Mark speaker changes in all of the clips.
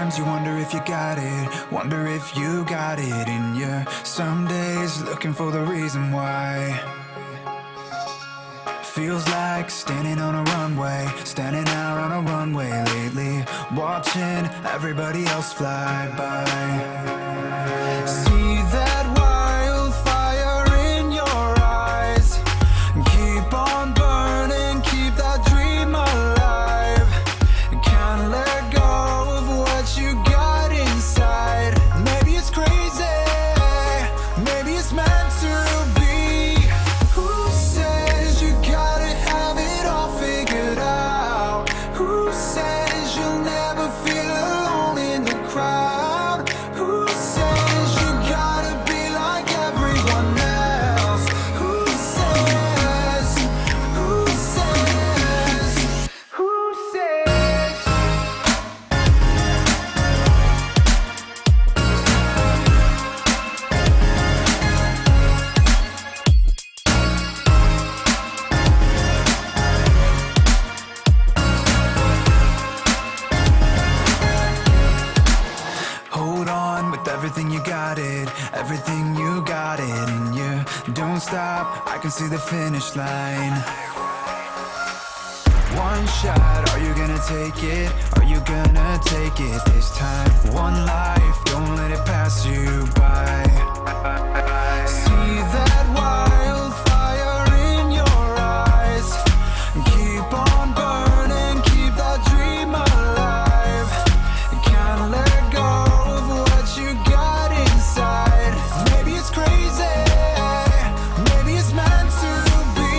Speaker 1: Sometimes you wonder if you got it, wonder if you got it in you. Some days looking for the reason why. Feels like standing on a runway, standing out on a runway lately, watching everybody else fly by. See that wildfire in your eyes, keep on burning, keep that dream alive. Can't let go of what you got inside. Maybe it's crazy, maybe it's meant to be. Who says you gotta have it all figured out? Who says you'll never feel alone in the crowd? Who says you gotta be like everyone else? Who says, who says, who says? Hold on, with everything you got it, everything you got it in you. Don't stop, I can see the finish line. One shot, are you gonna take it? Are you gonna take it this time? One life, don't let it pass you by. See that wildfire in your eyes, keep on burning, keep that dream alive. Can't let go of what you got inside. Maybe it's crazy, maybe it's meant to be.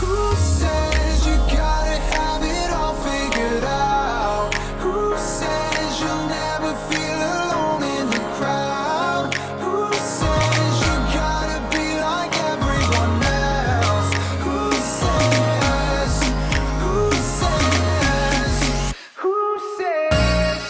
Speaker 1: Who says you gotta have it all figured out? Who says you'll never feel alone in the crowd? Who says you gotta be like everyone else? Who says, who says, who says?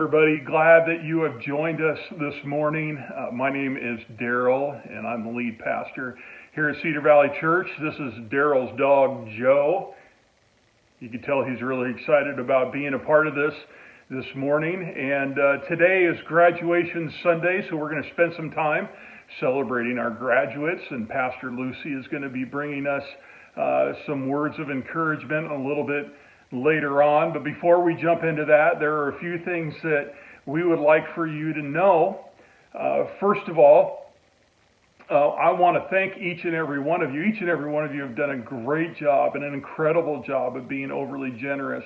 Speaker 2: everybody. Glad that you have joined us this morning. My name is Daryl, and I'm the lead pastor here at Cedar Valley Church. This is Daryl's dog, Joe. You can tell he's really excited about being a part of this morning. And today is graduation Sunday, so we're going to spend some time celebrating our graduates. And Pastor Lucy is going to be bringing us some words of encouragement a little bit later on. But before we jump into that, there are a few things that we would like for you to know. First of all, I want to thank each and every one of you. Each and every one of you have done a great job and an incredible job of being overly generous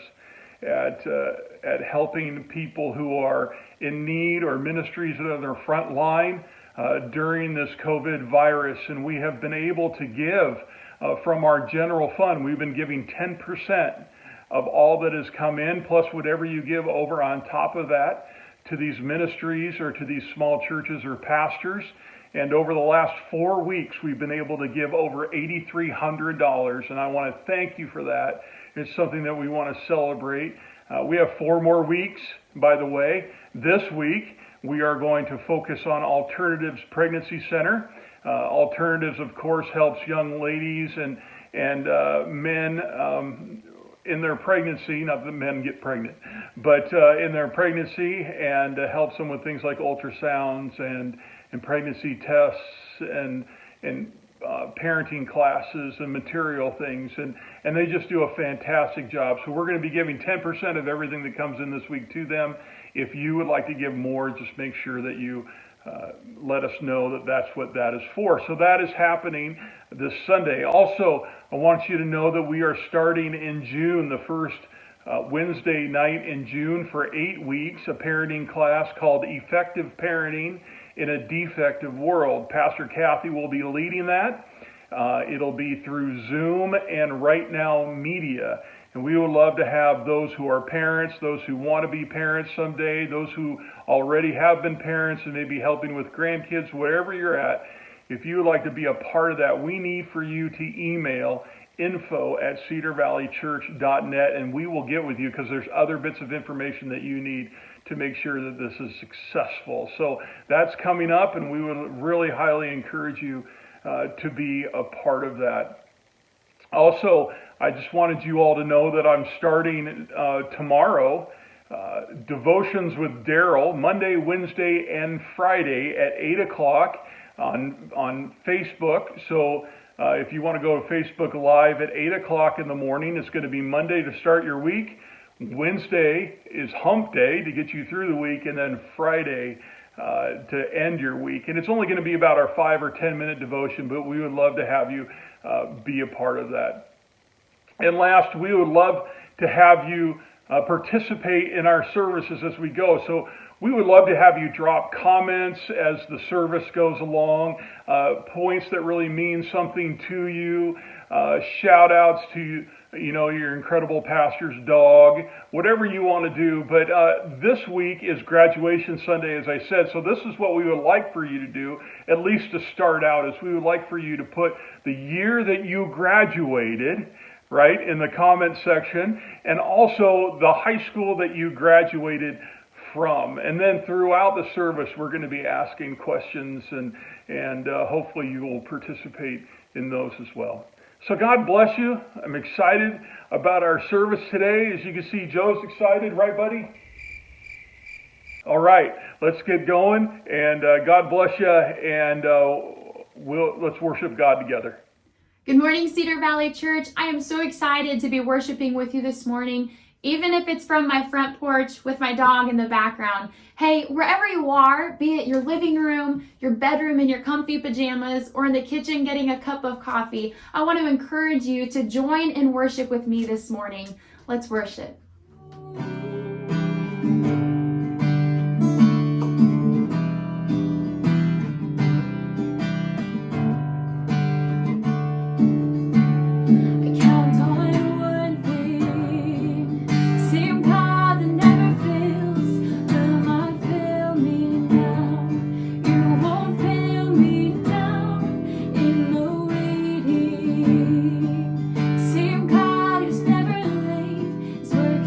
Speaker 2: at helping people who are in need or ministries that are on their front line during this COVID virus. And we have been able to give from our general fund. We've been giving 10% of all that has come in, plus whatever you give over on top of that to these ministries or to these small churches or pastors. And over the last 4 weeks, we've been able to give over $8,300, and I want to thank you for that. It's something that we want to celebrate. We have 4 more weeks, by the way. This week, we are going to focus on Alternatives Pregnancy Center. Alternatives, of course, helps young ladies and men in their pregnancy, not that men get pregnant, but in their pregnancy, and helps them with things like ultrasounds and pregnancy tests and parenting classes and material things, and they just do a fantastic job. So we're going to be giving 10% of everything that comes in this week to them. If you would like to give more, just make sure that you let us know that that's what that is for. So that is happening this Sunday. Also, I want you to know that we are starting in June, the first Wednesday night in June, for 8 weeks, a parenting class called Effective Parenting in a Defective World. Pastor Kathy will be leading that. It'll be through Zoom and Right Now Media. And we would love to have those who are parents, those who want to be parents someday, those who already have been parents and maybe helping with grandkids, wherever you're at. If you would like to be a part of that, we need for you to email info@cedarvalleychurch.net, and we will get with you because there's other bits of information that you need to make sure that this is successful. So that's coming up, and we would really highly encourage you to be a part of that. Also, I just wanted you all to know that I'm starting tomorrow Devotions with Daryl, Monday, Wednesday, and Friday at 8 o'clock on Facebook. So if you want to go to Facebook Live at 8 o'clock in the morning, it's going to be Monday to start your week. Wednesday is hump day to get you through the week, and then Friday to end your week. And it's only going to be about our 5 or 10 minute devotion, but we would love to have you be a part of that. And last, we would love to have you participate in our services as we go. So we would love to have you drop comments as the service goes along, points that really mean something to you, shout outs to your incredible pastor's dog, whatever you want to do. But this week is graduation Sunday, as I said, so this is what we would like for you to do, at least to start out, is we would like for you to put the year that you graduated, right, in the comment section, and also the high school that you graduated from. And then throughout the service, we're going to be asking questions, and hopefully you will participate in those as well. So God bless you. I'm excited about our service today. As you can see, Joe's excited, right, buddy? All right, let's get going, and God bless you, and let's worship God together.
Speaker 3: Good morning, Cedar Valley Church. I am so excited to be worshiping with you this morning, even if it's from my front porch with my dog in the background. Hey, wherever you are, be it your living room, your bedroom in your comfy pajamas, or in the kitchen getting a cup of coffee, I want to encourage you to join in worship with me this morning. Let's worship.
Speaker 4: Same God who's never late is working.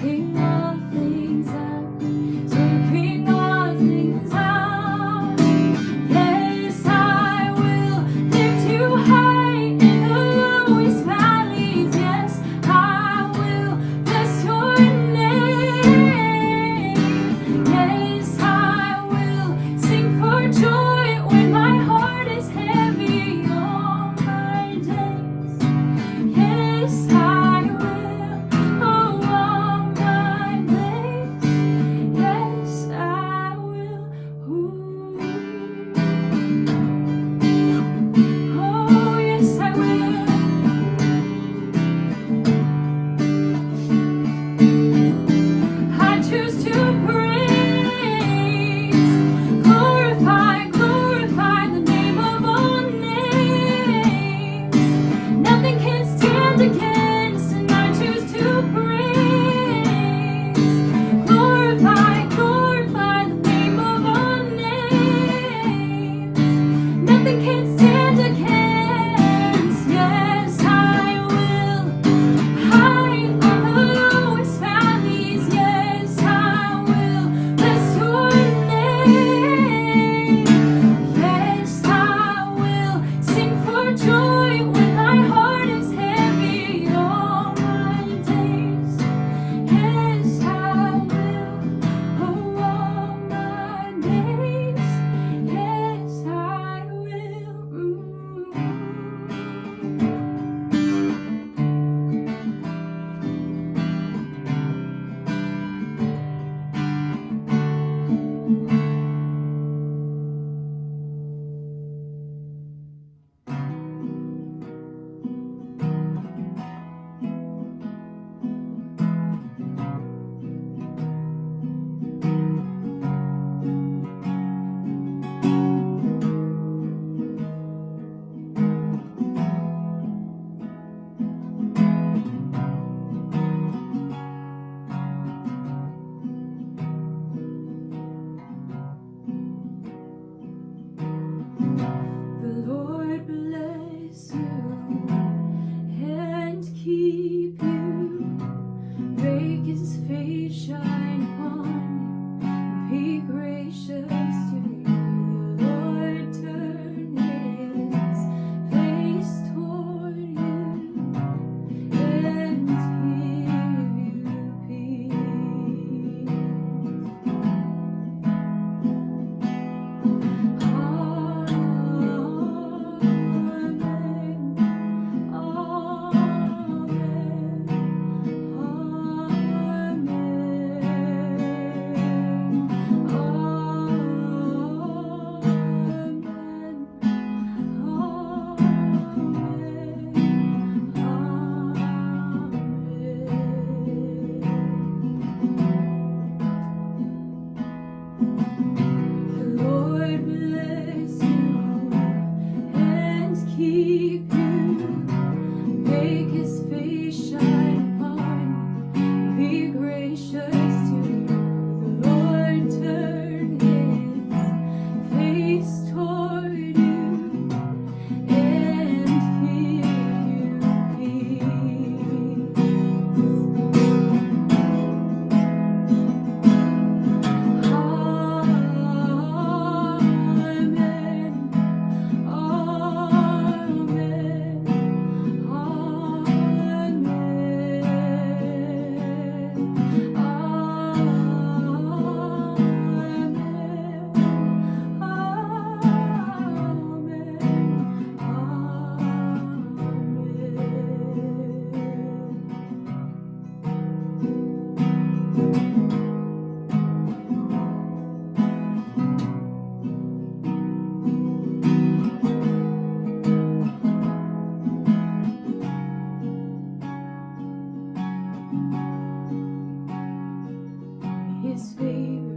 Speaker 4: His favor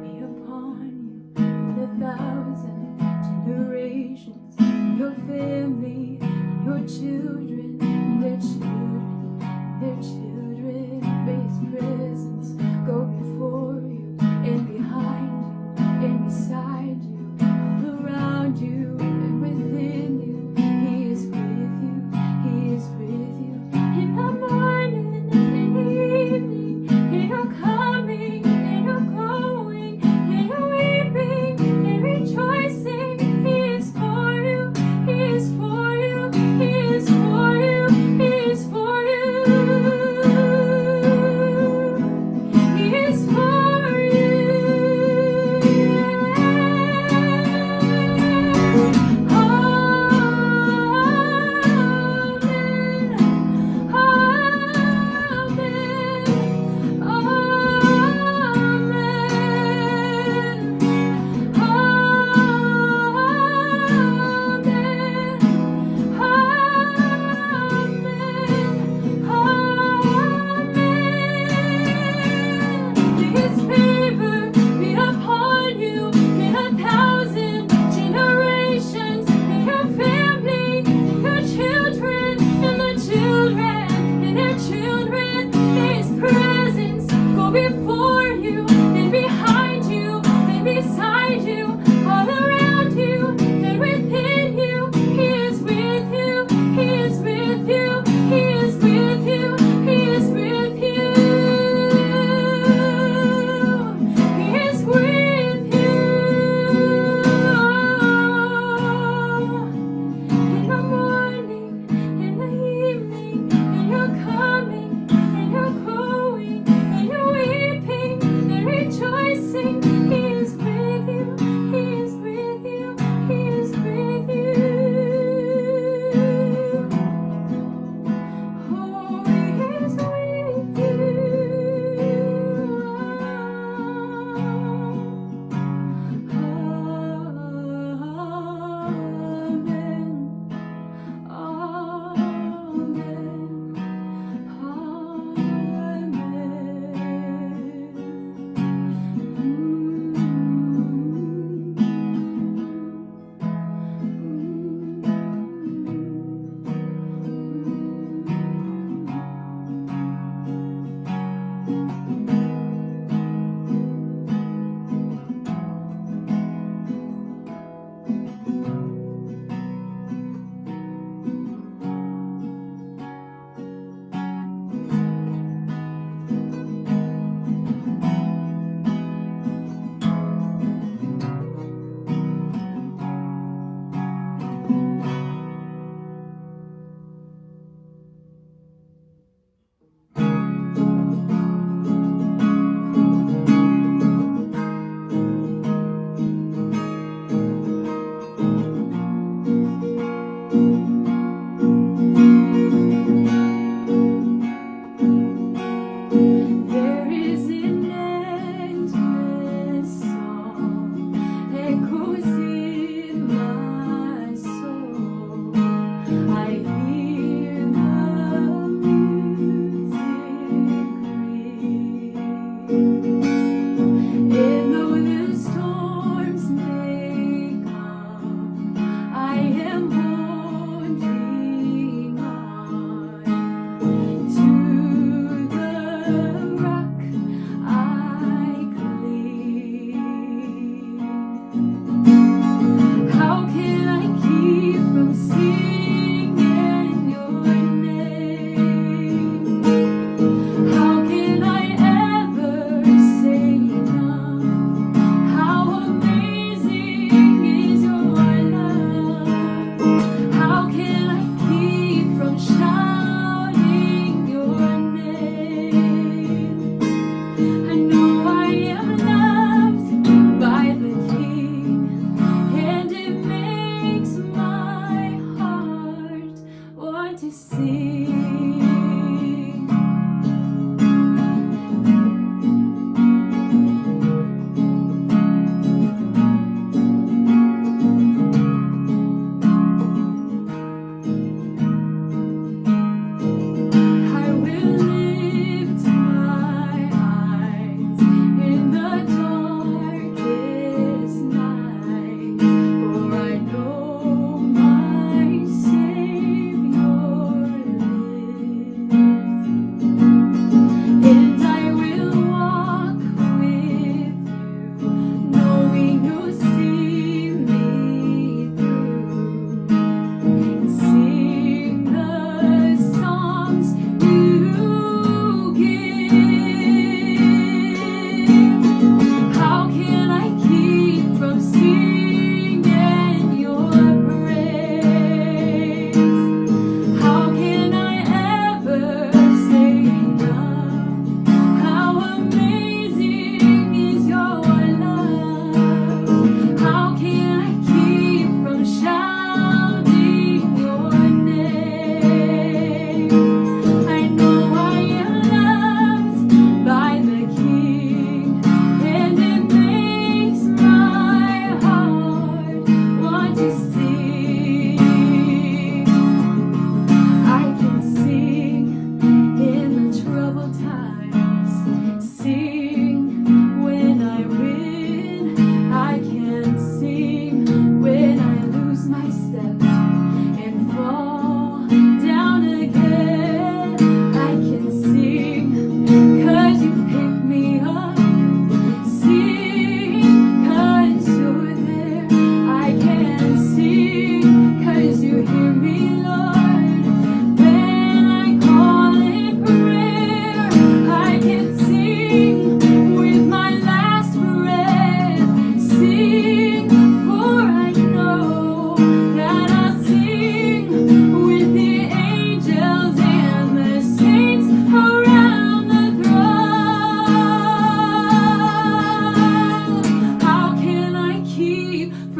Speaker 4: be upon you in 1,000 generations, your family, your children, their children, their children. May His presence go before you and behind you and beside you, all around you and within you. He is with you, He is with you in the morning and in the evening, in your coming, in your going, in your weeping, in rejoicing. He is for you, He is for you, He is for you, He is for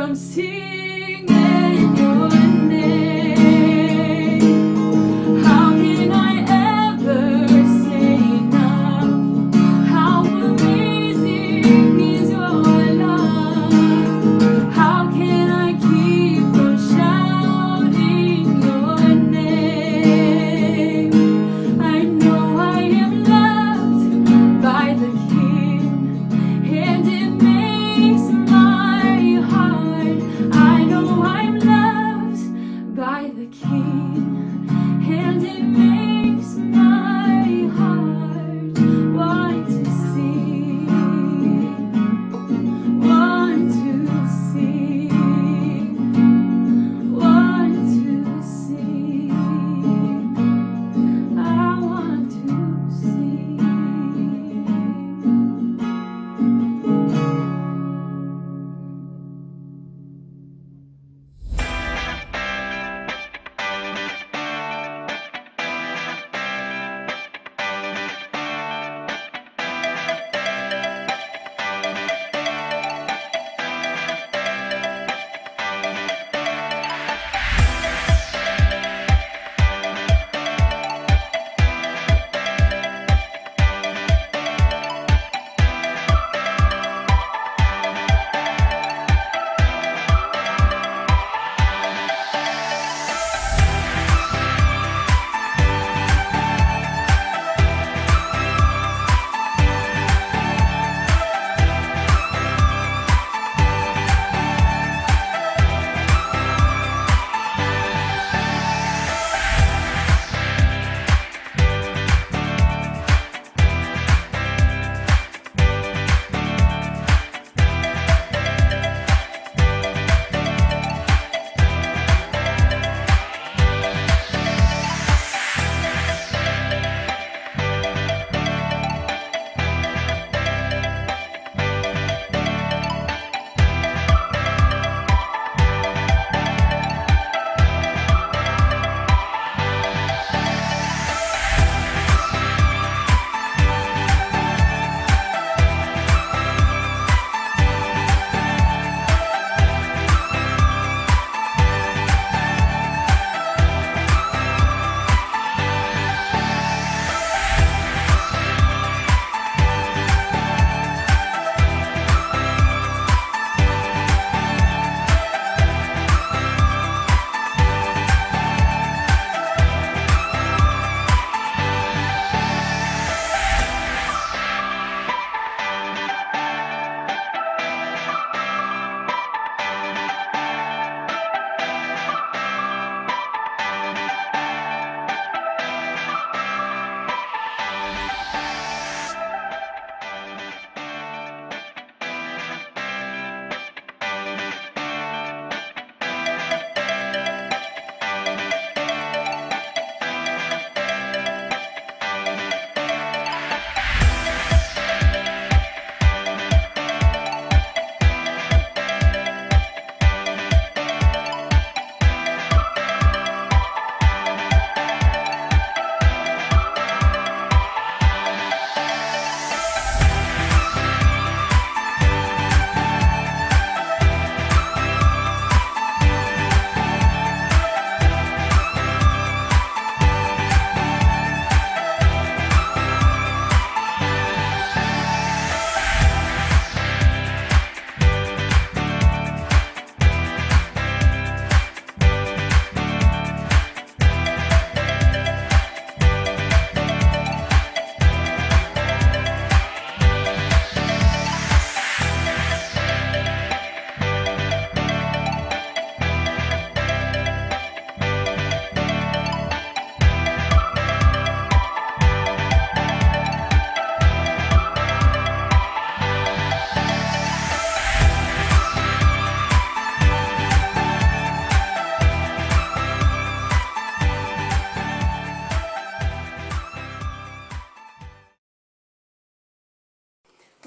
Speaker 4: from singing your name. How can I ever say enough? How amazing is your love? How can I keep from shouting your name? I know I am loved by the King, and it makes my heart. I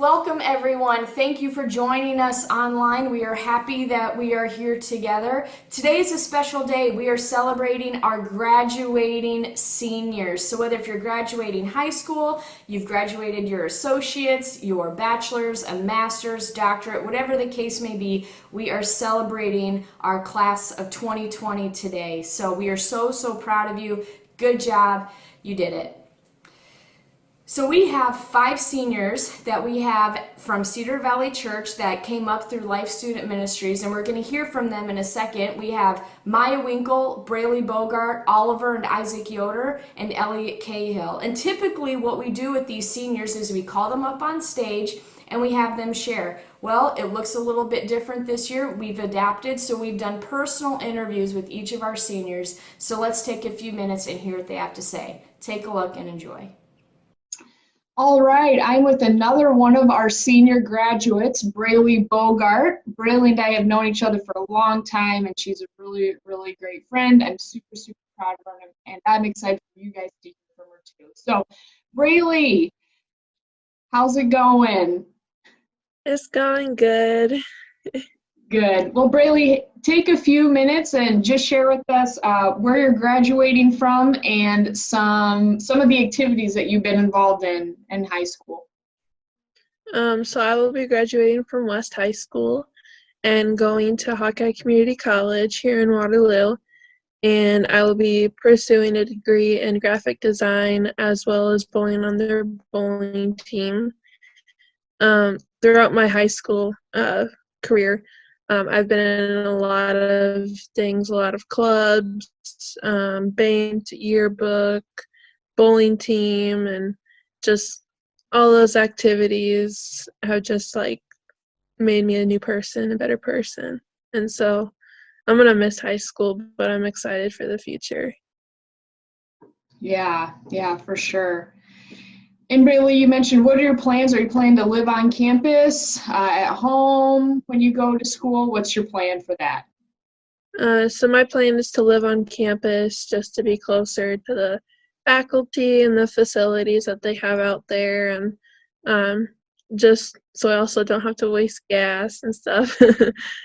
Speaker 5: Welcome, everyone. Thank you for joining us online. We are happy that we are here together. Today is a special day. We are celebrating our graduating seniors. So whether if you're graduating high school, you've graduated your associates, your bachelor's, a master's, doctorate, whatever the case may be, we are celebrating our class of 2020 today. So we are so, so proud of you. Good job. You did it. So we have 5 seniors that we have from Cedar Valley Church that came up through Life Student Ministries, and we're going to hear from them in a second. We have Maya Winkle, Braley Bogart, Oliver and Isaac Yoder, and Elliot Cahill. And typically what we do with these seniors is we call them up on stage and we have them share. Well, it looks a little bit different this year. We've adapted, so we've done personal interviews with each of our seniors. So let's take a few minutes and hear what they have to say. Take a look and enjoy.
Speaker 6: All right, I'm with another one of our senior graduates, Braley Bogart. Braley and I have known each other for a long time, and she's a really, really great friend. I'm super, super proud of her, and I'm excited for you guys to hear from her too. So, Braley, how's it going?
Speaker 7: It's going good.
Speaker 6: Good. Well, Braley, take a few minutes and just share with us where you're graduating from and some of the activities that you've been involved in high school.
Speaker 7: So I will be graduating from West High School and going to Hawkeye Community College here in Waterloo. And I will be pursuing a degree in graphic design as well as bowling on their bowling team. Throughout my high school career, I've been in a lot of things, a lot of clubs, band, yearbook, bowling team, and just all those activities have just like made me a new person, a better person. And so I'm going to miss high school, but I'm excited for the future.
Speaker 6: Yeah, for sure. And Braley, you mentioned, what are your plans? Are you planning to live on campus, at home when you go to school? What's your plan for that?
Speaker 7: So my plan is to live on campus just to be closer to the faculty and the facilities that they have out there, and just so I also don't have to waste gas and stuff.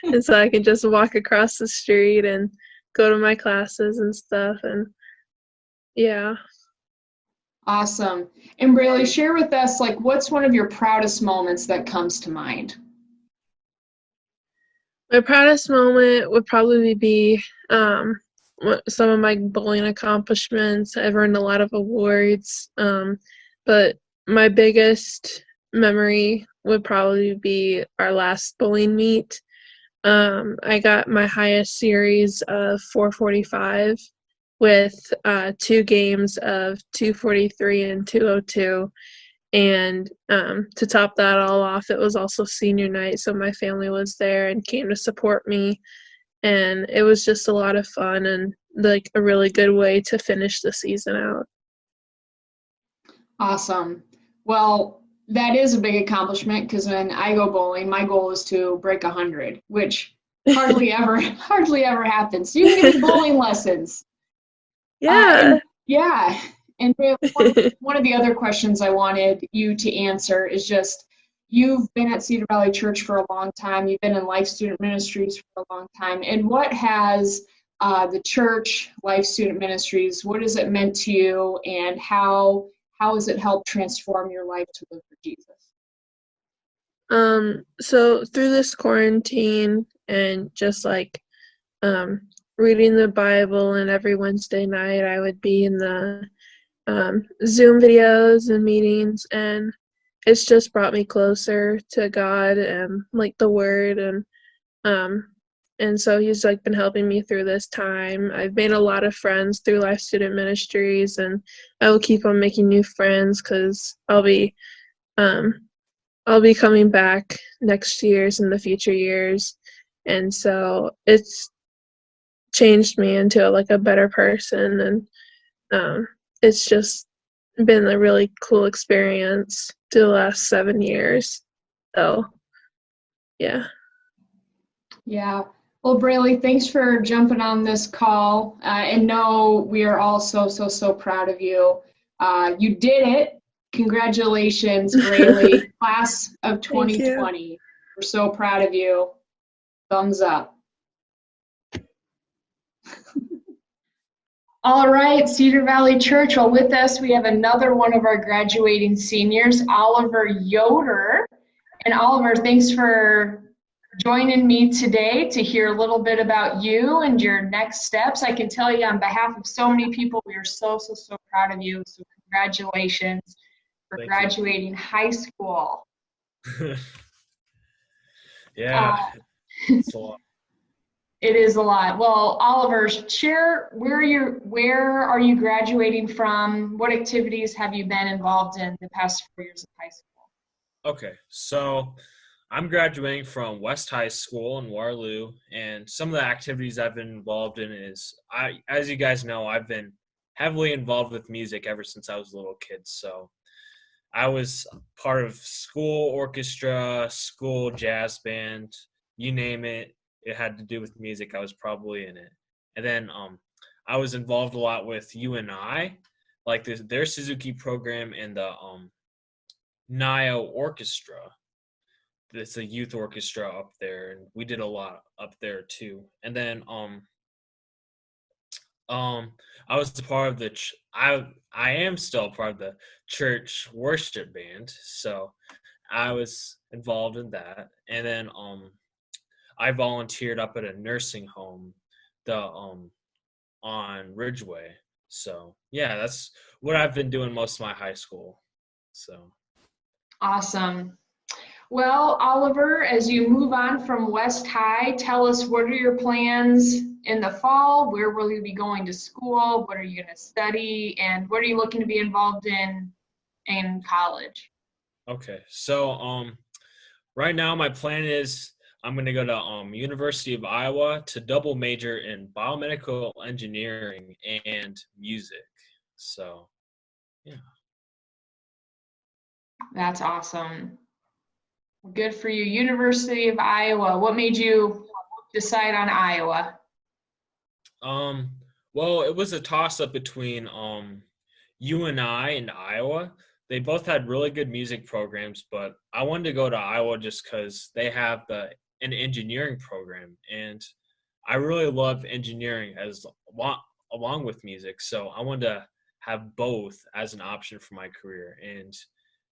Speaker 7: And so I can just walk across the street and go to my classes and stuff. And yeah.
Speaker 6: Awesome. And Braley, share with us, like, what's one of your proudest moments that comes to mind?
Speaker 7: My proudest moment would probably be some of my bowling accomplishments. I've earned a lot of awards, but my biggest memory would probably be our last bowling meet. I got my highest series of 445 with 2 games of 243 and 202. And to top that all off, it was also senior night, so my family was there and came to support me. And it was just a lot of fun and like a really good way to finish the season out.
Speaker 6: Awesome. Well, that is a big accomplishment, because when I go bowling, my goal is to break 100, which hardly ever happens. So you can give me bowling lessons.
Speaker 7: Yeah.
Speaker 6: Yeah. And one of the other questions I wanted you to answer is just, you've been at Cedar Valley Church for a long time. You've been in Life Student Ministries for a long time. And what has the church, Life Student Ministries, what has it meant to you, and how has it helped transform your life to live for Jesus?
Speaker 7: So through this quarantine and just like reading the Bible, and every Wednesday night I would be in the Zoom videos and meetings, and it's just brought me closer to God and like the Word, and so He's like been helping me through this time. I've made a lot of friends through Life Student Ministries, and I will keep on making new friends because I'll be coming back next year's and the future years, and so it's changed me into like a better person, and it's just been a really cool experience through the last 7 years. So yeah.
Speaker 6: Well, Braley, thanks for jumping on this call, and know we are all so proud of you. You did it. Congratulations, Braylee, class of
Speaker 7: Thank you.
Speaker 6: 2020. We're so proud of you. Thumbs up. All right, Cedar Valley Church. Well, with us, we have another one of our graduating seniors, Oliver Yoder. And Oliver, thanks for joining me today to hear a little bit about you and your next steps. I can tell you on behalf of so many people, we are so proud of you. So congratulations for
Speaker 8: Thank you.
Speaker 6: graduating high school.
Speaker 8: Yeah, it's a lot.
Speaker 6: It is a lot. Well, Oliver, share where are you graduating from? What activities have you been involved in the past 4 years of high school?
Speaker 8: Okay, so I'm graduating from West High School in Waterloo, and some of the activities I've been involved in is, as you guys know, I've been heavily involved with music ever since I was a little kid. So I was part of school orchestra, school jazz band, you name it. It had to do with music. I was probably in it. And then I was involved a lot with UNI, like their Suzuki program and the NIO Orchestra. It's a youth orchestra up there, and we did a lot up there too. And then I was a part of the I am still a part of the church worship band, so I was involved in that. And then I volunteered up at a nursing home, on Ridgeway. So yeah, that's what I've been doing most of my high school. So
Speaker 6: Awesome. Well, Oliver, as you move on from West High, tell us, what are your plans in the fall? Where will you be going to school? What are you going to study? And what are you looking to be involved in college?
Speaker 8: okay, so right now my plan is I'm going to go to University of Iowa to double major in biomedical engineering and music. So yeah.
Speaker 6: That's awesome. Good for you. University of Iowa. What made you decide on Iowa?
Speaker 8: Well, it was a toss-up between UNI and Iowa. They both had really good music programs, but I wanted to go to Iowa just because they have an engineering program, and I really love engineering along with music. So I wanted to have both as an option for my career, and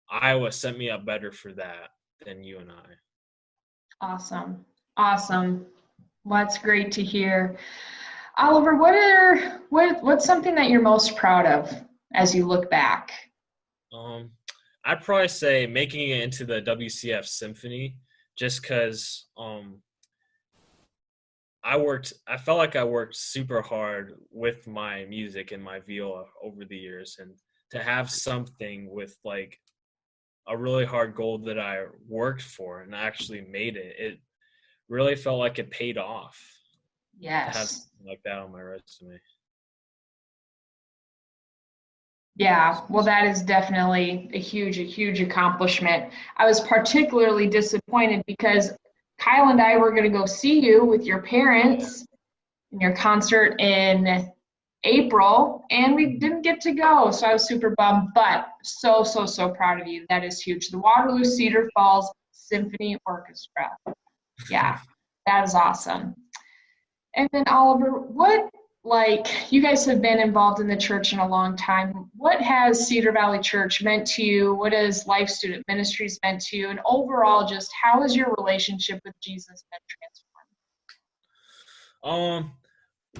Speaker 8: Iowa set me up better for that than UNI.
Speaker 6: Awesome. Awesome. Well, that's great to hear. Oliver, what's something that you're most proud of as you look back?
Speaker 8: I'd probably say making it into the WCF Symphony, just because I felt like I worked super hard with my music and my viola over the years, and to have something with like a really hard goal that I worked for and actually made it, it really felt like it paid off to have
Speaker 6: Yes.
Speaker 8: something like that on my resume.
Speaker 6: Yeah, well, that is definitely a huge accomplishment. I was particularly disappointed because Kyle and I were going to go see you with your parents in your concert in April, and we didn't get to go, so I was super bummed, but so proud of you. That is huge. The Waterloo Cedar Falls Symphony Orchestra. Yeah, that is awesome. And then Oliver, you guys have been involved in the church in a long time. What has Cedar Valley Church meant to you? What has Life Student Ministries meant to you? And overall, just how has your relationship with Jesus been transformed?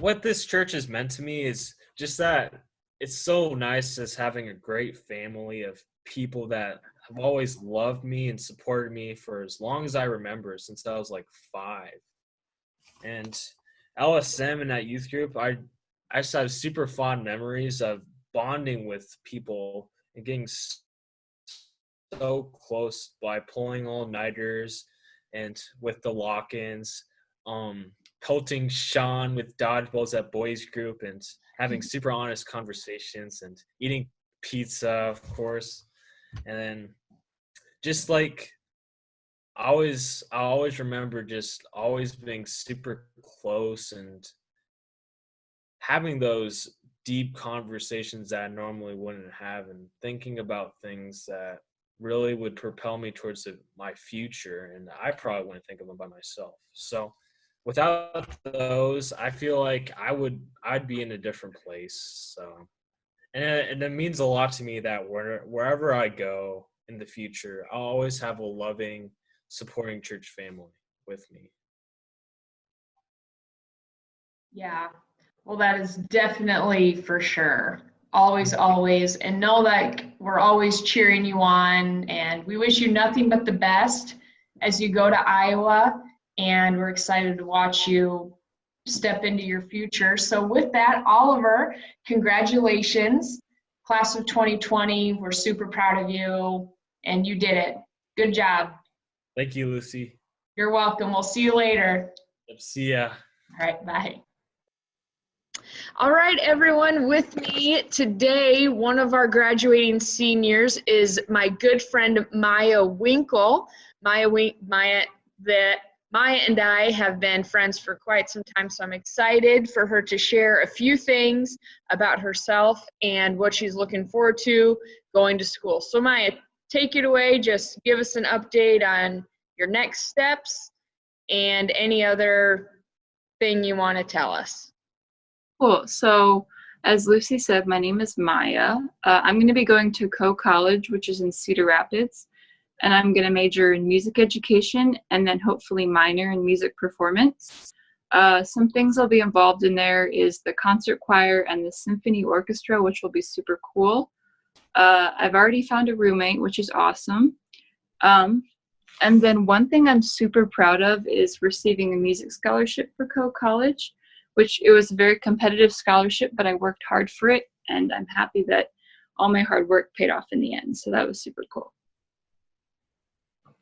Speaker 8: What this church has meant to me is just that it's so nice just having a great family of people that have always loved me and supported me for as long as I remember, since I was like 5. And LSM and that youth group, I just have super fond memories of bonding with people and getting so close by pulling all-nighters and with the lock-ins, pelting Sean with dodgeballs at boys group and having super honest conversations and eating pizza, of course. And then just like I always remember just always being super close and having those deep conversations that I normally wouldn't have, and thinking about things that really would propel me towards my future, and I probably wouldn't think of them by myself. So without those, I feel like I'd be in a different place. So and it means a lot to me that wherever I go in the future, I'll always have a loving, supporting church family with me.
Speaker 6: Yeah. Well, that is definitely for sure. Always, always. And know that we're always cheering you on, and we wish you nothing but the best as you go to Iowa. And we're excited to watch you step into your future. So with that, Oliver, congratulations. Class of 2020, we're super proud of you, and you did it. Good job.
Speaker 8: Thank you, Lucy.
Speaker 6: You're welcome. We'll see you later.
Speaker 8: Yep, see ya.
Speaker 6: All right, bye. All right, everyone, with me today, one of our graduating seniors is my good friend Maya Winkle. Maya and I have been friends for quite some time, so I'm excited for her to share a few things about herself and what she's looking forward to going to school. So Maya, take it away. Just give us an update on your next steps and any other thing you want to tell us.
Speaker 9: Cool. So as Lucy said, my name is Maya. I'm going to be going to Coe College, which is in Cedar Rapids, and I'm going to major in music education and then hopefully minor in music performance. Some things I'll be involved in there is the concert choir and the symphony orchestra, which will be super cool. I've already found a roommate, which is awesome. And then one thing I'm super proud of is receiving a music scholarship for Coe College, which it was a very competitive scholarship, but I worked hard for it, and I'm happy that all my hard work paid off in the end. So that was super cool.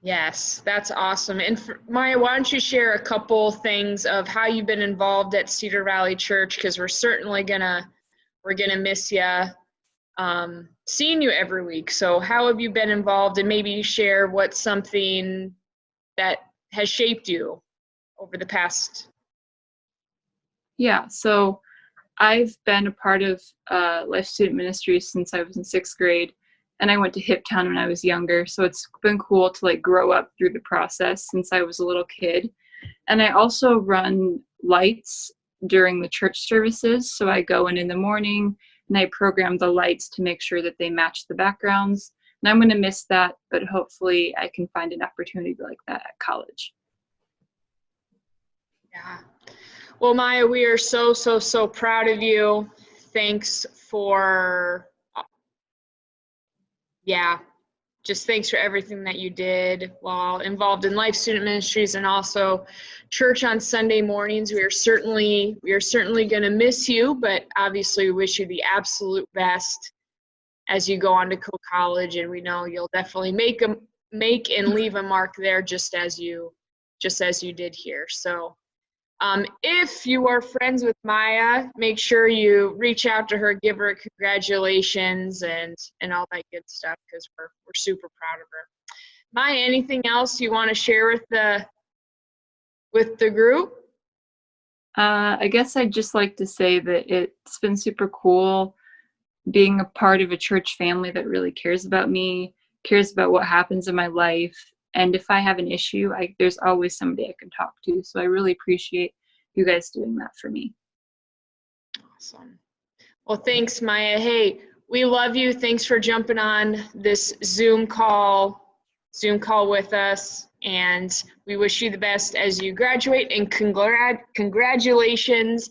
Speaker 6: Yes, that's awesome. And Maya, why don't you share a couple things of how you've been involved at Cedar Valley Church, because we're certainly gonna miss you seeing you every week. So how have you been involved, and maybe share what's something that has shaped you over the past.
Speaker 9: Yeah, so I've been a part of Life Student Ministries since I was in 6th grade, and I went to Hiptown when I was younger, so it's been cool to like grow up through the process since I was a little kid. And I also run lights during the church services, so I go in the morning and I program the lights to make sure that they match the backgrounds. And I'm going to miss that, but hopefully I can find an opportunity like that at college.
Speaker 6: Yeah. Well, Maya, we are so, so, so proud of you. Thanks for, thanks for everything that you did while involved in Life Student Ministries and also church on Sunday mornings. We are certainly going to miss you, but obviously we wish you the absolute best as you go on to Coe College, and we know you'll definitely make and leave a mark there just as you did here. So if you are friends with Maya, make sure you reach out to her, give her congratulations and all that good stuff, because we're super proud of her. Maya, anything else you want to share with the group?
Speaker 9: I guess I'd just like to say that it's been super cool being a part of a church family that really cares about me, cares about what happens in my life. And if I have an issue, there's always somebody I can talk to. So I really appreciate you guys doing that for me.
Speaker 6: Awesome. Well, thanks, Maya. Hey, we love you. Thanks for jumping on this Zoom call with us. And we wish you the best as you graduate. And congratulations,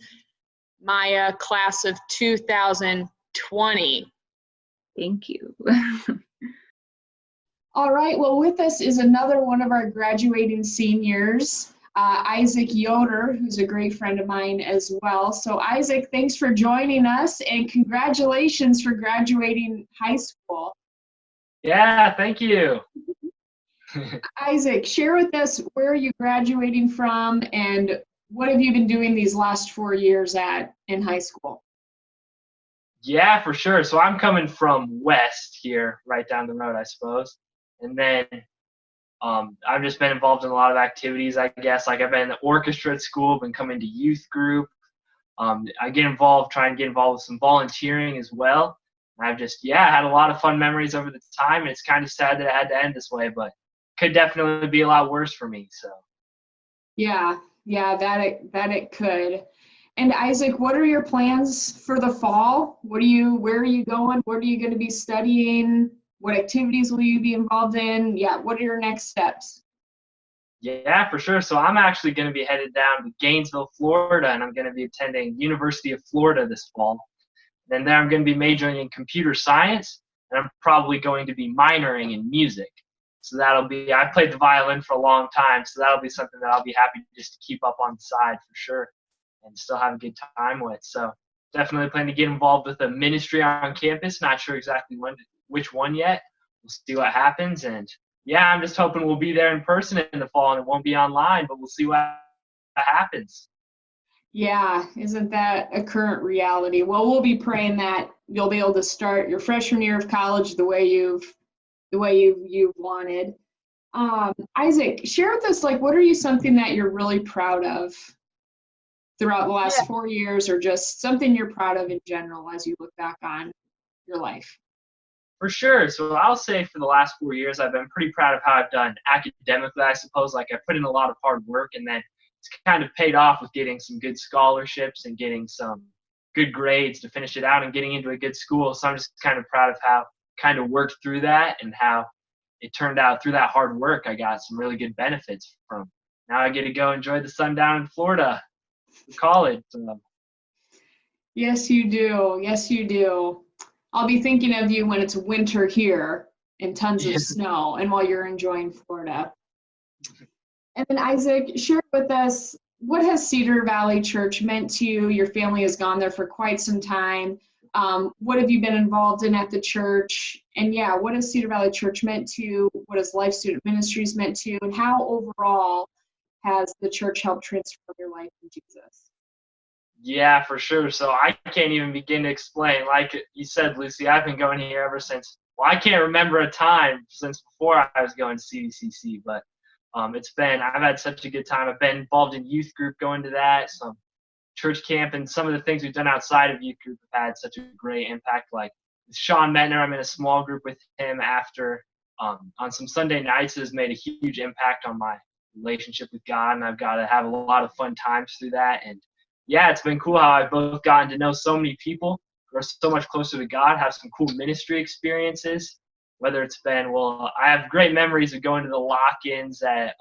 Speaker 6: Maya, class of 2020.
Speaker 9: Thank you.
Speaker 6: All right, well, with us is another one of our graduating seniors, Isaac Yoder, who's a great friend of mine as well. So Isaac, thanks for joining us, and congratulations for graduating high school.
Speaker 10: Yeah, thank you.
Speaker 6: Isaac, share with us where are you graduating from, and what have you been doing these last 4 years in high school?
Speaker 10: Yeah, for sure. So I'm coming from West here, right down the road, I suppose. And then I've just been involved in a lot of activities, I guess. Like I've been in the orchestra at school, been coming to youth group. I try and get involved with some volunteering as well. I've just, had a lot of fun memories over the time. And it's kind of sad that it had to end this way, but could definitely be a lot worse for me. So.
Speaker 6: Yeah, that it could. And Isaac, what are your plans for the fall? Where are you going? What are you going to be studying? What activities will you be involved in? Yeah, what are your next steps?
Speaker 10: Yeah, for sure. So I'm actually going to be headed down to Gainesville, Florida, and I'm going to be attending University of Florida this fall. Then there I'm going to be majoring in computer science, and I'm probably going to be minoring in music. So I played the violin for a long time, so that'll be something that I'll be happy just to keep up on the side for sure and still have a good time with. So definitely plan to get involved with a ministry on campus. Not sure exactly which one yet. We'll see what happens. And I'm just hoping we'll be there in person in the fall and it won't be online, but we'll see what happens.
Speaker 6: Yeah, isn't that a current reality? Well, we'll be praying that you'll be able to start your freshman year of college the way you've wanted. Isaac, share with us, what are you something that you're really proud of throughout the last 4 years, or just something you're proud of in general as you look back on your life?
Speaker 10: For sure. So I'll say for the last 4 years, I've been pretty proud of how I've done academically, I suppose. I put in a lot of hard work, and then it's kind of paid off with getting some good scholarships and getting some good grades to finish it out and getting into a good school. So I'm just kind of proud of how I kind of worked through that and how it turned out through that hard work. I got some really good benefits from. Now I get to go enjoy the sun down in Florida for college. So.
Speaker 6: Yes, you do. Yes, you do. I'll be thinking of you when it's winter here and tons of snow and while you're enjoying Florida. And then Isaac, share with us, what has Cedar Valley Church meant to you? Your family has gone there for quite some time. What have you been involved in at the church? And what has Cedar Valley Church meant to you? What has Life Student Ministries meant to you? And how overall has the church helped transform your life in Jesus?
Speaker 10: Yeah, for sure. So I can't even begin to explain. Like you said, Lucy, I've been going here ever since. Well, I can't remember a time since before I was going to CVCC, but I've had such a good time. I've been involved in youth group, going to that, some church camp, and some of the things we've done outside of youth group have had such a great impact. Like with Sean Metner, I'm in a small group with him after on some Sunday nights. It has made a huge impact on my relationship with God, and I've got to have a lot of fun times through that. And it's been cool how I've both gotten to know so many people who are so much closer to God, have some cool ministry experiences, whether it's been, I have great memories of going to the lock-ins at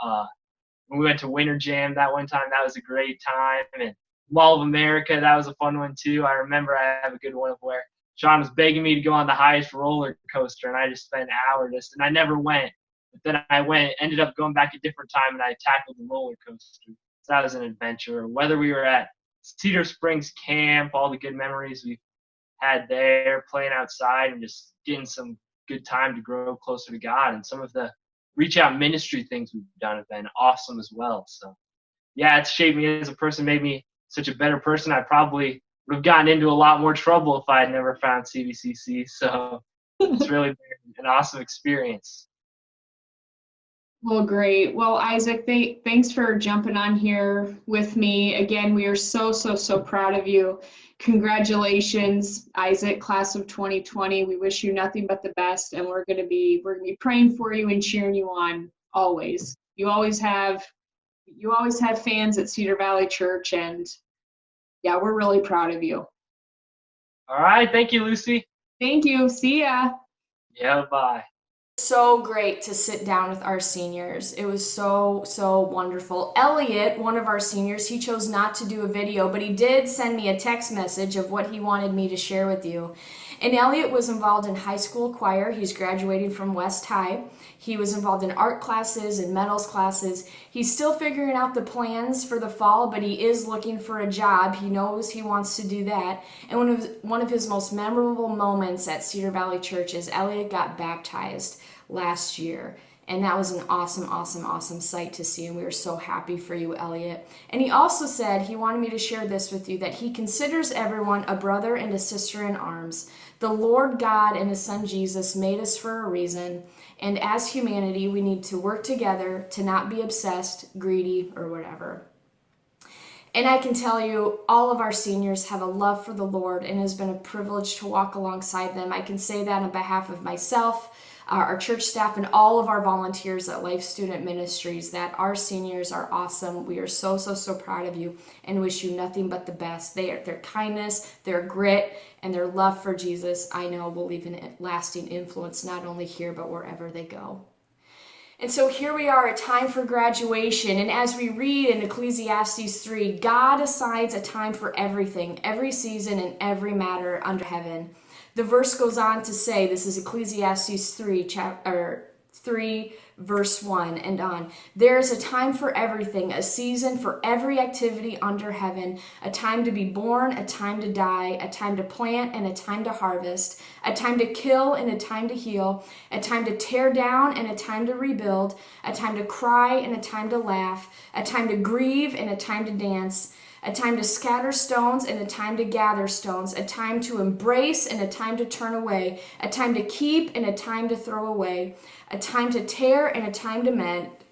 Speaker 10: when we went to Winter Jam that one time. That was a great time. And Mall of America, that was a fun one too. I remember I have a good one of where Sean was begging me to go on the highest roller coaster, and I just spent an hour and I never went. But then I ended up going back a different time, and I tackled the roller coaster. So that was an adventure. Whether we were at Cedar Springs camp, all the good memories we had there, playing outside and just getting some good time to grow closer to God. And some of the reach out ministry things we've done have been awesome as well. So it's shaped me as a person, made me such a better person. I probably would have gotten into a lot more trouble if I had never found CVCC. So it's really been an awesome experience.
Speaker 6: Well, great. Well, Isaac, thanks for jumping on here with me. Again, we are so, so, so proud of you. Congratulations, Isaac, class of 2020. We wish you nothing but the best, and we're gonna be praying for you and cheering you on always. You always have fans at Cedar Valley Church, and we're really proud of you.
Speaker 10: All right, thank you, Lucy.
Speaker 6: Thank you. See ya.
Speaker 10: Yeah, bye.
Speaker 5: So great to sit down with our seniors. It was so, so wonderful. Elliot, one of our seniors, he chose not to do a video, but he did send me a text message of what he wanted me to share with you. And Elliot was involved in high school choir. He's graduating from West High. He was involved in art classes and metals classes. He's still figuring out the plans for the fall, but he is looking for a job. He knows he wants to do that. And one of his most memorable moments at Cedar Valley Church is Elliot got baptized last year. And that was an awesome, awesome, awesome sight to see. And we were so happy for you, Elliot. And he also said he wanted me to share this with you, that he considers everyone a brother and a sister in arms. The Lord God and his son Jesus made us for a reason. And as humanity, we need to work together to not be obsessed, greedy, or whatever. And I can tell you, all of our seniors have a love for the Lord, and it has been a privilege to walk alongside them. I can say that on behalf of myself, our church staff, and all of our volunteers at Life Student Ministries, that our seniors are awesome. We are so proud of you and wish you nothing but the best. Their kindness, their grit, and their love for Jesus, I know, will leave a lasting influence not only here but wherever they go. And so here we are, a time for graduation. And as we read in Ecclesiastes 3, God assigns a time for everything, every season, and every matter under heaven. The verse goes on to say, this is Ecclesiastes 3, verse 1 and on. There is a time for everything, a season for every activity under heaven, a time to be born, a time to die, a time to plant and a time to harvest, a time to kill and a time to heal, a time to tear down and a time to rebuild, a time to cry and a time to laugh, a time to grieve and a time to dance, a time to scatter stones and a time to gather stones, a time to embrace and a time to turn away, a time to keep and a time to throw away, a time to tear and a time to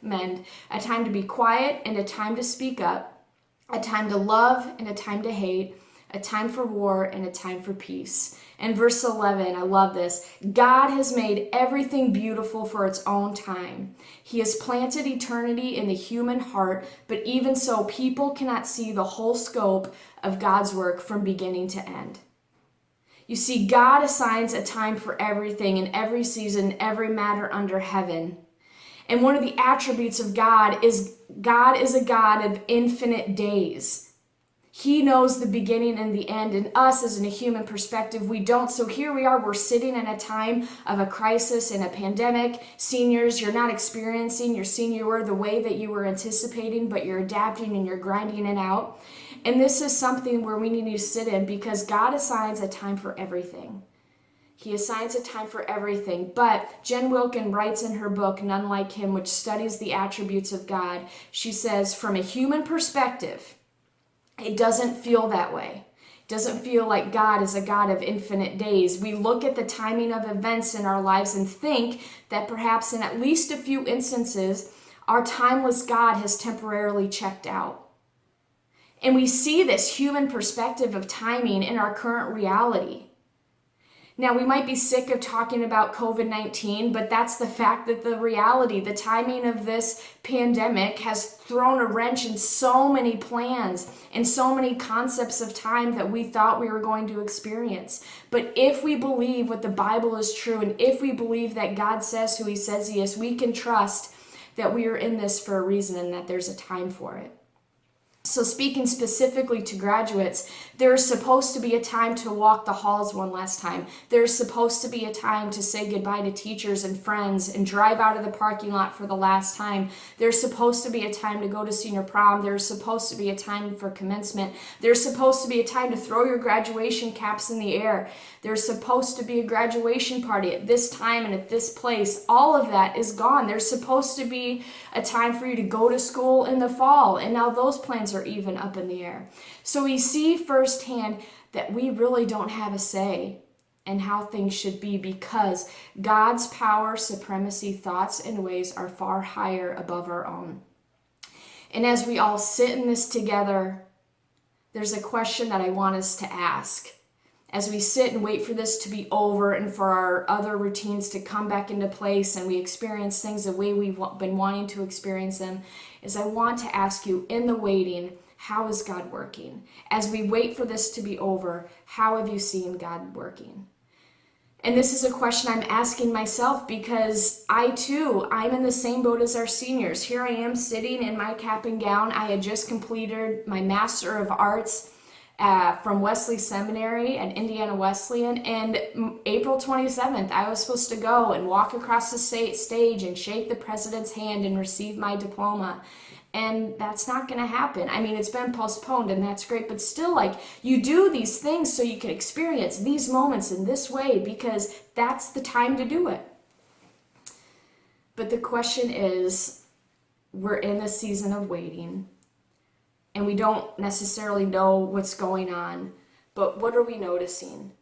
Speaker 5: mend, a time to be quiet and a time to speak up, a time to love and a time to hate, a time for war and a time for peace. And verse 11, I love this. God has made everything beautiful for its own time. He has planted eternity in the human heart, but even so, people cannot see the whole scope of God's work from beginning to end. You see, God assigns a time for everything in every season, every matter under heaven. And one of the attributes of God is a God of infinite days. He knows the beginning and the end, and us as in a human perspective, we don't. So here we are, we're sitting in a time of a crisis and a pandemic. Seniors, you're not experiencing your senior year the way that you were anticipating, but you're adapting and you're grinding it out. And this is something where we need to sit in, because God assigns a time for everything. He assigns a time for everything. But Jen Wilkin writes in her book, None Like Him, which studies the attributes of God, she says, from a human perspective, it doesn't feel that way. It doesn't feel like God is a God of infinite days. We look at the timing of events in our lives and think that perhaps in at least a few instances, our timeless God has temporarily checked out. And we see this human perspective of timing in our current reality. Now, we might be sick of talking about COVID-19, but that's the fact that the reality, the timing of this pandemic has thrown a wrench in so many plans and so many concepts of time that we thought we were going to experience. But if we believe what the Bible is true, and if we believe that God says who He says He is, we can trust that we are in this for a reason and that there's a time for it. So speaking specifically to graduates, there's supposed to be a time to walk the halls one last time. There's supposed to be a time to say goodbye to teachers and friends and drive out of the parking lot for the last time. There's supposed to be a time to go to senior prom. There's supposed to be a time for commencement. There's supposed to be a time to throw your graduation caps in the air. There's supposed to be a graduation party at this time and at this place. All of that is gone. There's supposed to be a time for you to go to school in the fall, and now those plans are even up in the air. So we see firsthand that we really don't have a say in how things should be, because God's power, supremacy, thoughts, and ways are far higher above our own. And as we all sit in this together, there's a question that I want us to ask. As we sit and wait for this to be over and for our other routines to come back into place and we experience things the way we've been wanting to experience them, is I want to ask you, in the waiting, how is God working? As we wait for this to be over, how have you seen God working? And this is a question I'm asking myself, because I'm in the same boat as our seniors. Here I am sitting in my cap and gown. I had just completed my Master of Arts from Wesley Seminary at Indiana Wesleyan, and April 27th, I was supposed to go and walk across the stage and shake the president's hand and receive my diploma. And that's not going to happen. I mean, it's been postponed, and that's great, but still, like, you do these things so you can experience these moments in this way, because that's the time to do it. But the question is, we're in a season of waiting, and we don't necessarily know what's going on, but what are we noticing?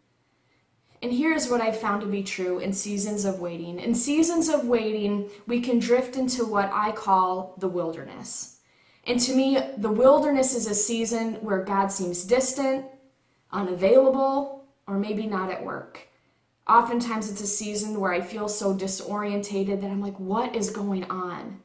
Speaker 5: And here's what I found to be true in seasons of waiting. In seasons of waiting, we can drift into what I call the wilderness. And to me, the wilderness is a season where God seems distant, unavailable, or maybe not at work. Oftentimes it's a season where I feel so disorientated that I'm like, what is going on?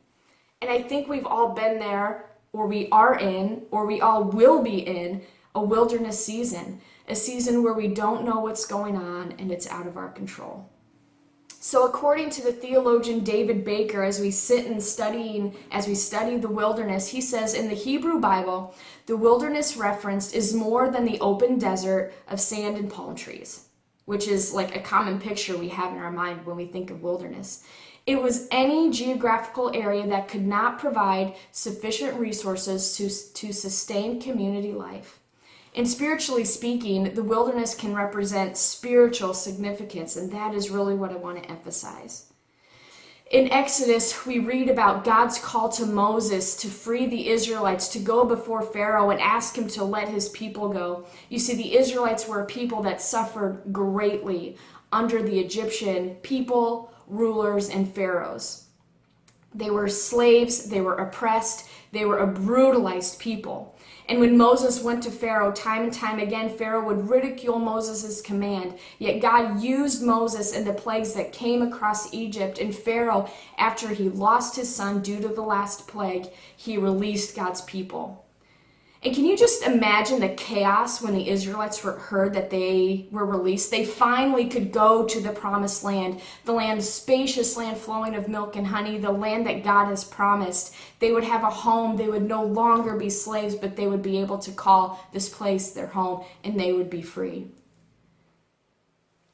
Speaker 5: And I think we've all been there, or we are in, or we all will be in a wilderness season, a season where we don't know what's going on and it's out of our control. So according to the theologian David Baker, as we study the wilderness, he says in the Hebrew Bible, the wilderness referenced is more than the open desert of sand and palm trees, which is like a common picture we have in our mind when we think of wilderness. It was any geographical area that could not provide sufficient resources to sustain community life. And spiritually speaking, the wilderness can represent spiritual significance, and that is really what I want to emphasize. In Exodus, we read about God's call to Moses to free the Israelites, to go before Pharaoh and ask him to let his people go. You see, the Israelites were a people that suffered greatly under the Egyptian people, rulers, and pharaohs. They were slaves, they were oppressed, they were a brutalized people. And when Moses went to Pharaoh time and time again, Pharaoh would ridicule Moses' command. Yet God used Moses in the plagues that came across Egypt. And Pharaoh, after he lost his son due to the last plague, he released God's people. And can you just imagine the chaos when the Israelites heard that they were released? They finally could go to the promised land, the land, spacious land flowing of milk and honey, the land that God has promised. They would have a home. They would no longer be slaves, but they would be able to call this place their home, and they would be free.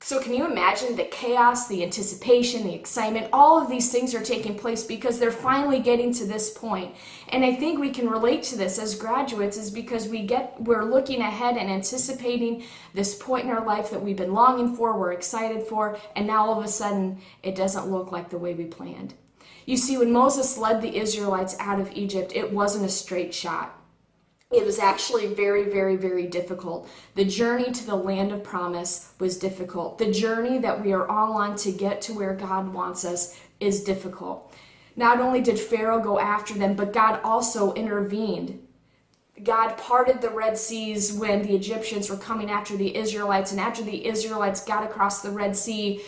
Speaker 5: So can you imagine the chaos, the anticipation, the excitement? All of these things are taking place because they're finally getting to this point. And I think we can relate to this as graduates is because we're looking ahead and anticipating this point in our life that we've been longing for, we're excited for, and now all of a sudden it doesn't look like the way we planned. You see, when Moses led the Israelites out of Egypt, it wasn't a straight shot. It was actually very, very, very difficult. The journey to the land of promise was difficult. The journey that we are all on to get to where God wants us is difficult. Not only did Pharaoh go after them, but God also intervened. God parted the Red Seas when the Egyptians were coming after the Israelites, and after the Israelites got across the Red Sea,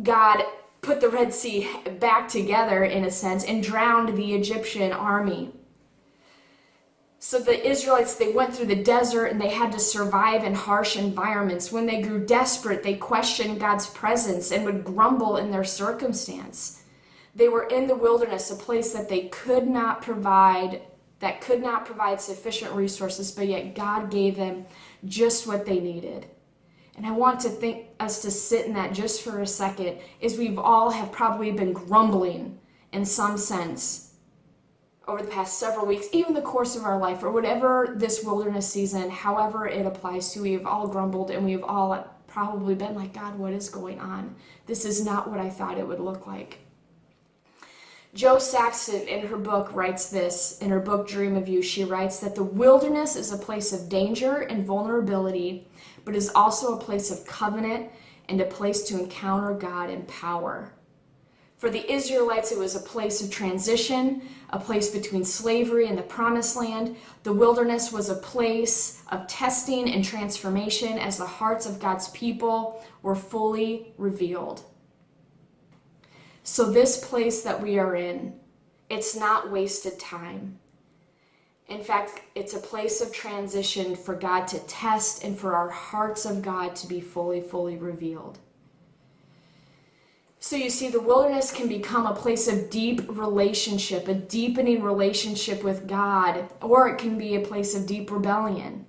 Speaker 5: God put the Red Sea back together, in a sense, and drowned the Egyptian army. So the Israelites, they went through the desert and they had to survive in harsh environments. When they grew desperate, they questioned God's presence and would grumble in their circumstance. They were in the wilderness, a place that they could not provide sufficient resources, but yet God gave them just what they needed. And I want us to sit in that just for a second, is we've all have probably been grumbling in some sense over the past several weeks, even the course of our life, or whatever this wilderness season, however it applies to, we have all grumbled and we've all probably been like, God, what is going on? This is not what I thought it would look like. Jo Saxton, in her book, writes this, in her book, Dream of You, she writes that the wilderness is a place of danger and vulnerability, but is also a place of covenant and a place to encounter God in power. For the Israelites, it was a place of transition, a place between slavery and the promised land. The wilderness was a place of testing and transformation as the hearts of God's people were fully revealed. So this place that we are in, it's not wasted time. In fact, it's a place of transition for God to test and for our hearts of God to be fully, fully revealed. So you see, the wilderness can become a place of deep relationship, a deepening relationship with God, or it can be a place of deep rebellion.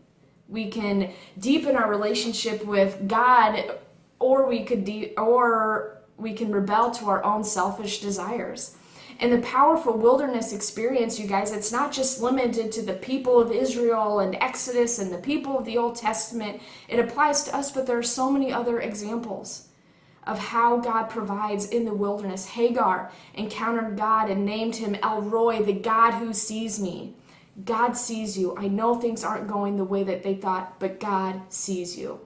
Speaker 5: We can deepen our relationship with God, or we can rebel to our own selfish desires. And the powerful wilderness experience, you guys, it's not just limited to the people of Israel and Exodus and the people of the Old Testament. It applies to us, but there are so many other examples of how God provides in the wilderness. Hagar encountered God and named him El Roi, the God who sees me. God sees you. I know things aren't going the way that they thought, but God sees you.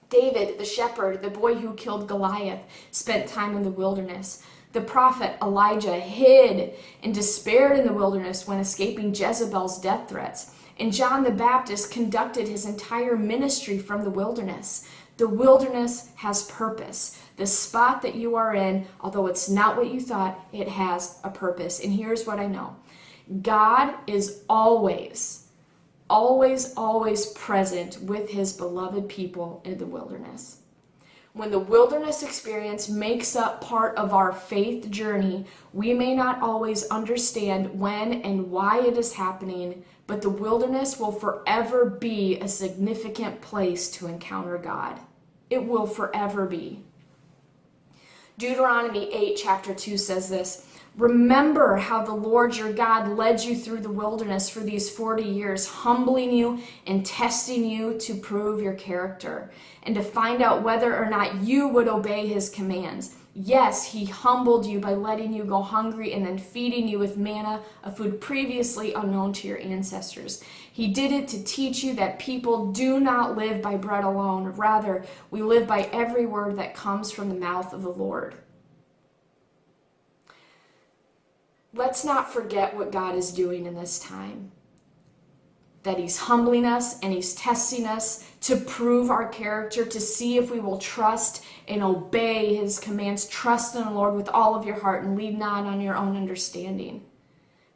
Speaker 5: David, the shepherd, the boy who killed Goliath, spent time in the wilderness. The prophet Elijah hid and despaired in the wilderness when escaping Jezebel's death threats. And John the Baptist conducted his entire ministry from the wilderness. The wilderness has purpose. The spot that you are in, although it's not what you thought, it has a purpose. And here's what I know. God is always present with his beloved people in the wilderness. When the wilderness experience makes up part of our faith journey, we may not always understand when and why it is happening, but the wilderness will forever be a significant place to encounter God. It will forever be. Deuteronomy 8, chapter 2 says this, "Remember how the Lord your God led you through the wilderness for these 40 years, humbling you and testing you to prove your character and to find out whether or not you would obey his commands. Yes, he humbled you by letting you go hungry and then feeding you with manna, a food previously unknown to your ancestors. He did it to teach you that people do not live by bread alone. Rather, we live by every word that comes from the mouth of the Lord." Let's not forget what God is doing in this time. That he's humbling us and he's testing us to prove our character, to see if we will trust and obey his commands. Trust in the Lord with all of your heart and lean not on your own understanding.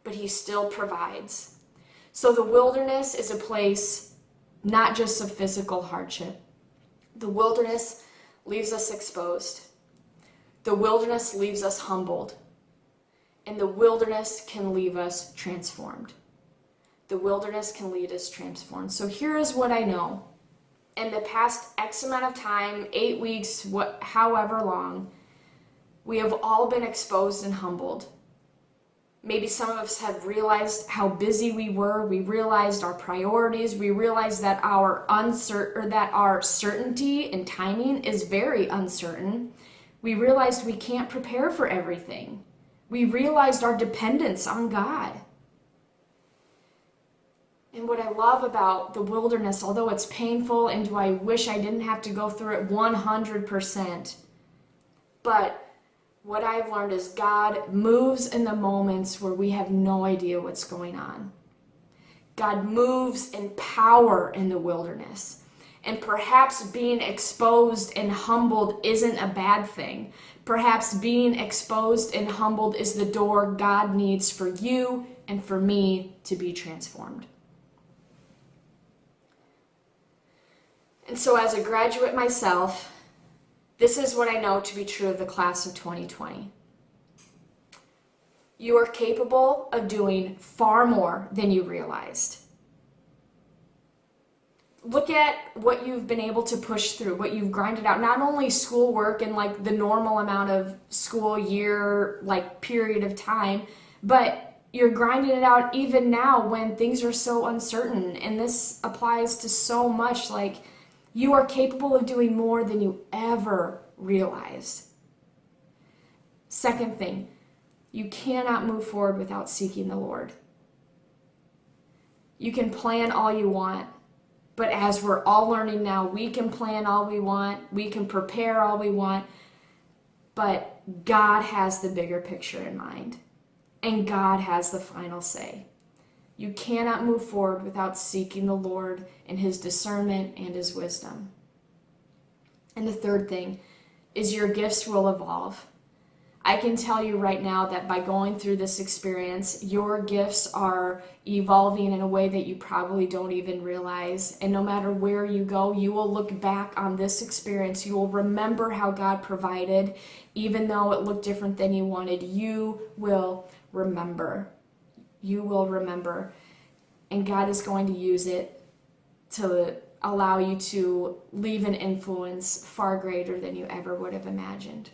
Speaker 5: But he still provides. So the wilderness is a place not just of physical hardship. The wilderness leaves us exposed. The wilderness leaves us humbled. And the wilderness can leave us transformed. The wilderness can lead us transformed. So here is what I know. In the past X amount of time, 8 weeks, however long, we have all been exposed and humbled. Maybe some of us have realized how busy we were. We realized our priorities. We realized that our certainty and timing is very uncertain. We realized we can't prepare for everything. We realized our dependence on God. And what I love about the wilderness, although it's painful and do I wish I didn't have to go through it 100%, but what I've learned is God moves in the moments where we have no idea what's going on. God moves in power in the wilderness. And perhaps being exposed and humbled isn't a bad thing. Perhaps being exposed and humbled is the door God needs for you and for me to be transformed. And so as a graduate myself, this is what I know to be true of the class of 2020. You are capable of doing far more than you realized. Look at what you've been able to push through, what you've grinded out, not only schoolwork and like the normal amount of school year, like period of time, but you're grinding it out even now when things are so uncertain. And this applies to so much. Like, you are capable of doing more than you ever realized. Second thing, you cannot move forward without seeking the Lord. You can plan all you want, but as we're all learning now, we can plan all we want, we can prepare all we want, but God has the bigger picture in mind, and God has the final say. You cannot move forward without seeking the Lord and his discernment and his wisdom. And the third thing is your gifts will evolve. I can tell you right now that by going through this experience, your gifts are evolving in a way that you probably don't even realize. And no matter where you go, you will look back on this experience. You will remember how God provided, even though it looked different than you wanted. You will remember. You will remember. And God is going to use it to allow you to leave an influence far greater than you ever would have imagined.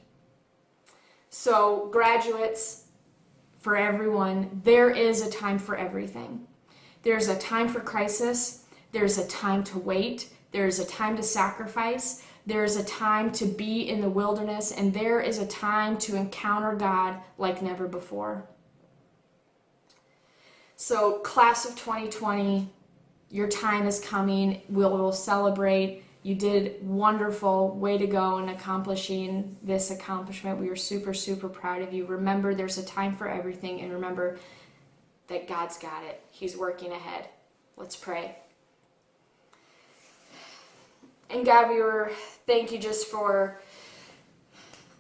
Speaker 5: So, graduates, for everyone, there is a time for everything. There's a time for crisis. There's a time to wait. There's a time to sacrifice. There's a time to be in the wilderness. And there is a time to encounter God like never before. So, class of 2020, your time is coming. We'll celebrate. You did wonderful. Way to go in accomplishing this accomplishment. We are super, super proud of you. Remember, there's a time for everything, and remember that God's got it. He's working ahead. Let's pray. And God, thank you just for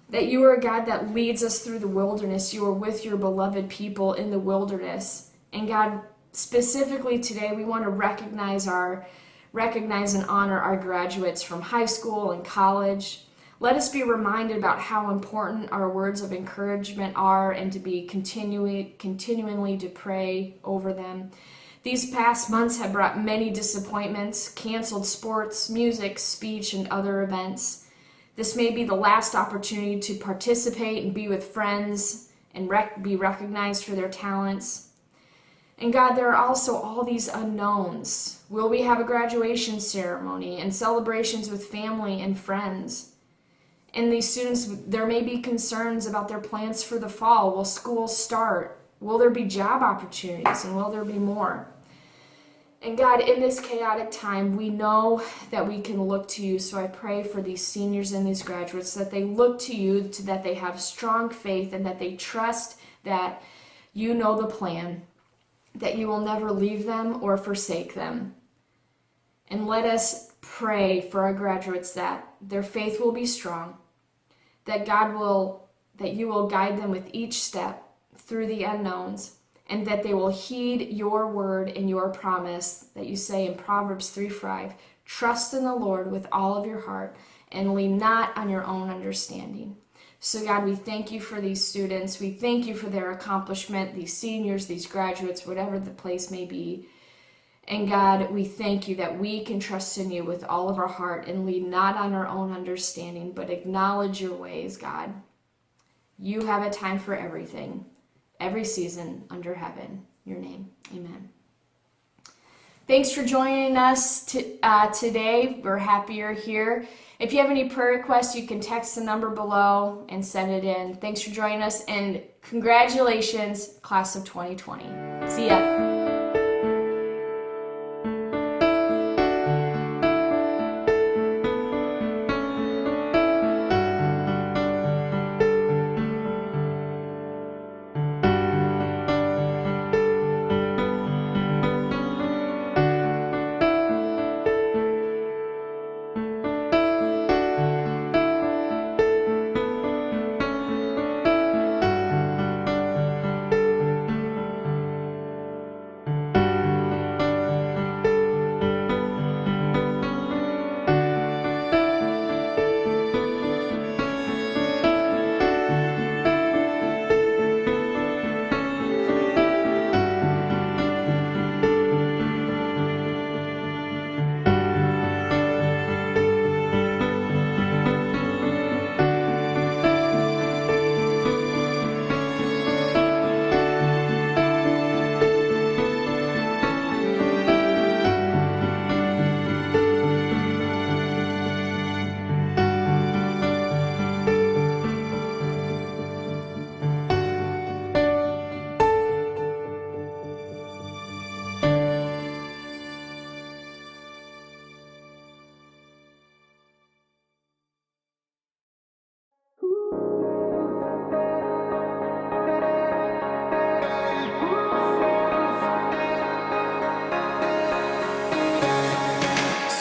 Speaker 5: that you are a God that leads us through the wilderness. You are with your beloved people in the wilderness. And God, specifically today, we want to recognize and honor our graduates from high school and college. Let us be reminded about how important our words of encouragement are, and to be continually to pray over them. These past months have brought many disappointments, canceled sports, music, speech, and other events. This may be the last opportunity to participate and be with friends and be recognized for their talents. And God, there are also all these unknowns. Will we have a graduation ceremony and celebrations with family and friends? And these students, there may be concerns about their plans for the fall. Will school start? Will there be job opportunities, and will there be more? And God, in this chaotic time, we know that we can look to you. So I pray for these seniors and these graduates that they look to you, that they have strong faith, and that they trust that you know the plan, that you will never leave them or forsake them. And let us pray for our graduates that their faith will be strong, that you will guide them with each step through the unknowns, and that they will heed your word and your promise that you say in Proverbs 3:5, trust in the Lord with all of your heart and lean not on your own understanding. So God, we thank you for these students. We thank you for their accomplishment, these seniors, these graduates, whatever the place may be. And God, we thank you that we can trust in you with all of our heart and lean not on our own understanding, but acknowledge your ways, God. You have a time for everything, every season under heaven. In your name, amen. Thanks for joining us today. We're happy you're here. If you have any prayer requests, you can text the number below and send it in. Thanks for joining us, and congratulations, class of 2020. See ya.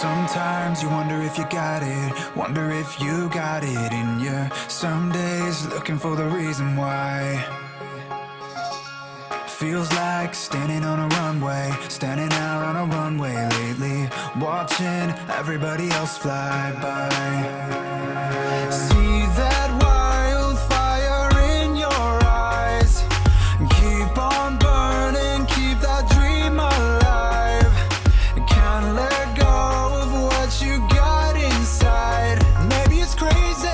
Speaker 1: Sometimes you wonder if you got it, wonder if you got it in you. Some days looking for the reason why. Feels like standing on a runway, standing out on a runway lately, watching everybody else fly by. See that wildfire in your eyes, keep on burning, keep that dream alive. Can't let go of what you got inside. Maybe it's crazy,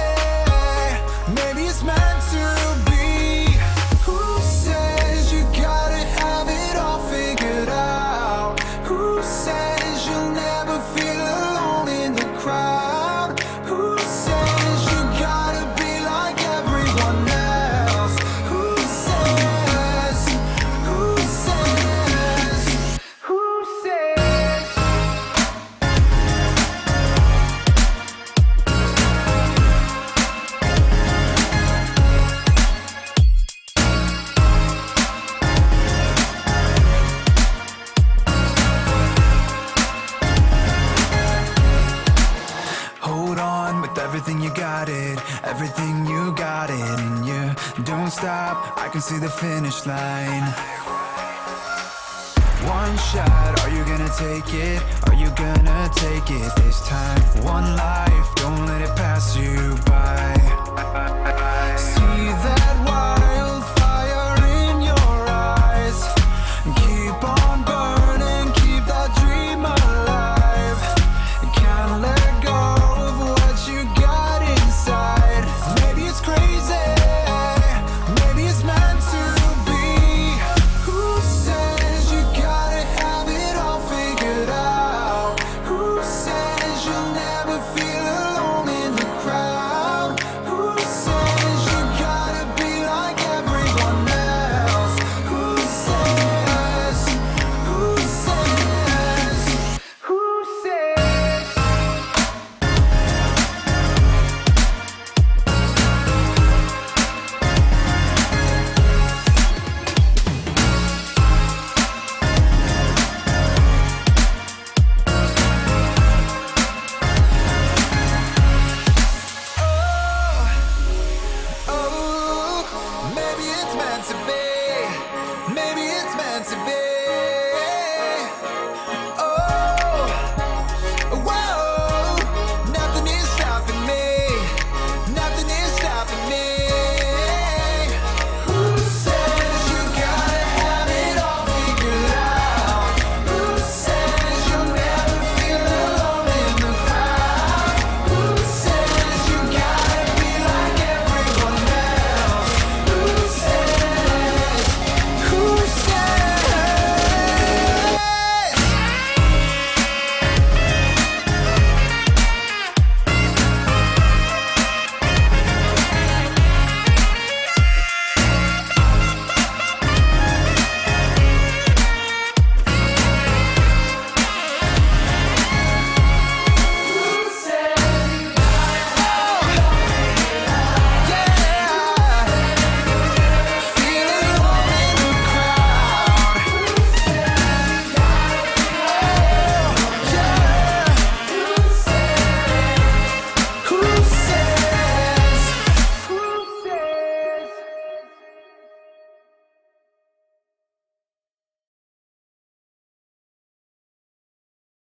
Speaker 1: maybe it's meant to be. Who says you gotta have it all figured out? Who says you'll never feel alone in the crowd? Who says everything you got it, everything you got it, and you don't stop. I can see the finish line. One shot, are you gonna take it? Are you gonna take it this time? One life, don't let it pass you by.